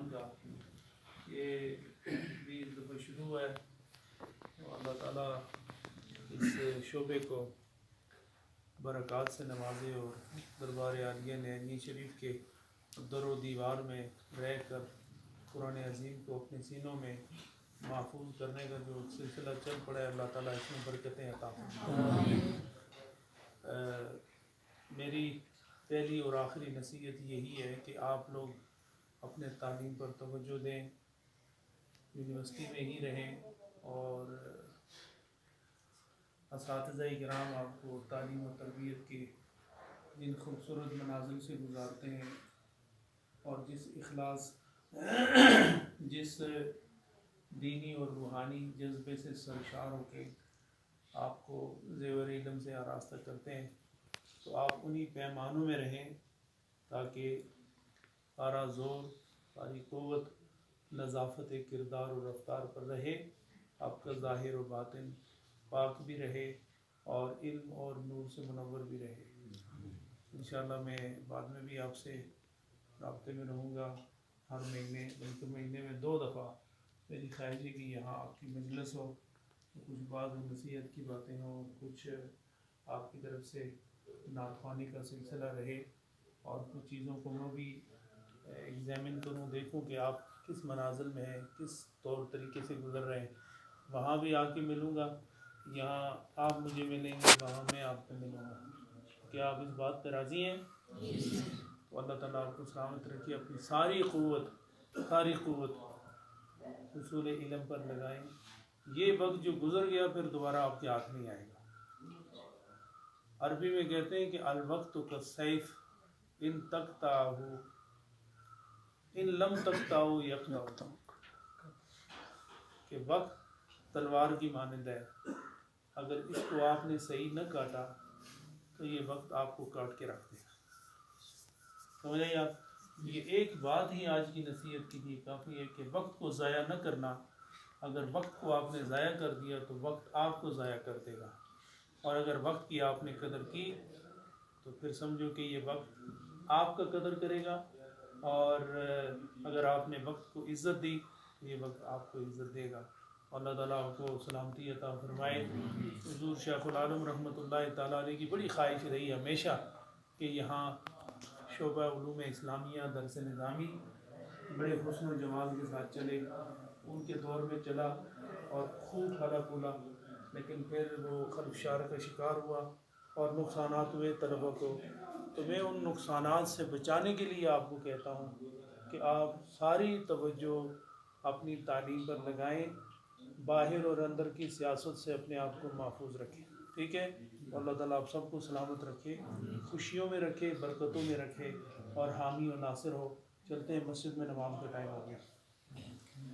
رمضان کا یہ بھی اس دفعہ شروع ہے، اور اللہ تعالیٰ اس شعبے کو برکات سے نوازے اور دربار عالیہ نعیمی شریف کے در و دیوار میں رہ کر قرآن عظیم کو اپنے سینوں میں محفوظ کرنے کا جو سلسلہ چل پڑا ہے، اللہ تعالیٰ اس میں برکتیں عطا فرمائے۔ میری پہلی اور آخری نصیحت یہی ہے کہ آپ لوگ اپنے تعلیم پر توجہ دیں، یونیورسٹی میں ہی رہیں، اور اساتذہ کرام آپ کو تعلیم و تربیت کے جن خوبصورت مناظر سے گزارتے ہیں اور جس اخلاص جس دینی اور روحانی جذبے سے سرشار ہو کے آپ کو زیور علم سے آراستہ کرتے ہیں، تو آپ انہی پیمانوں میں رہیں تاکہ سارا زور، ساری قوت نظافت کردار اور رفتار پر رہے، آپ کا ظاہر و باطن پاک بھی رہے اور علم اور نور سے منور بھی رہے۔ انشاءاللہ میں بعد میں بھی آپ سے رابطے میں رہوں گا، ہر مہینے بلکہ مہینے میں 2 دفعہ میری خواہش ہے کہ یہاں آپ کی مجلس ہو، کچھ بعض نصیحت کی باتیں ہوں، کچھ آپ کی طرف سے نعت خوانی کا سلسلہ رہے، اور کچھ چیزوں کو میں بھی ایگزامن کروں، دیکھوں کہ آپ کس منازل میں ہیں، کس طور طریقے سے گزر رہے ہیں۔ وہاں بھی آ کے ملوں گا، یہاں آپ مجھے ملیں گے، وہاں میں آپ کو ملوں گا۔ کیا آپ اس بات پہ راضی ہیں؟ تو اللہ تعالیٰ آپ کو سلامت رکھے، اپنی ساری قوت حصول علم پر لگائیں۔ یہ وقت جو گزر گیا پھر دوبارہ آپ کے ہاتھ نہیں آئے گا۔ عربی میں کہتے ہیں کہ الوقت کالسیف ان تقطعہ ان لم تقطعہ یقطعہ، کہ وقت تلوار کی مانند ہے، اگر اس کو آپ نے صحیح نہ کاٹا تو یہ وقت آپ کو کاٹ کے رکھ دے گا۔ سمجھ آئی آپ؟ یہ ایک بات ہی آج کی نصیحت کی لیے کافی ہے کہ وقت کو ضائع نہ کرنا۔ اگر وقت کو آپ نے ضائع کر دیا تو وقت آپ کو ضائع کر دے گا، اور اگر وقت کی آپ نے قدر کی تو پھر سمجھو کہ یہ وقت آپ کا قدر کرے گا، اور اگر آپ نے وقت کو عزت دی تو یہ وقت آپ کو عزت دے گا۔ اللہ تعالیٰ آپ کو سلامتی عطا فرمائے۔ حضور شیخ العالم رحمۃ اللہ تعالیٰ علیہ کی بڑی خواہش رہی ہمیشہ کہ یہاں شعبہ علوم اسلامیہ درس نظامی بڑے حسن و جمال کے ساتھ چلے۔ ان کے دور میں چلا اور خوب پھلا پھولا، لیکن پھر وہ خلفشار کا شکار ہوا اور نقصانات ہوئے طلبہ کو۔ تو میں ان نقصانات سے بچانے کے لیے آپ کو کہتا ہوں کہ آپ ساری توجہ اپنی تعلیم پر لگائیں، باہر اور اندر کی سیاست سے اپنے آپ کو محفوظ رکھیں، ٹھیک ہے؟ اللہ تعالیٰ آپ سب کو سلامت رکھے، خوشیوں میں رکھے، برکتوں میں رکھے، اور حامی و ناصر ہو۔ چلتے ہیں، مسجد میں نماز کا ٹائم ہو گیا۔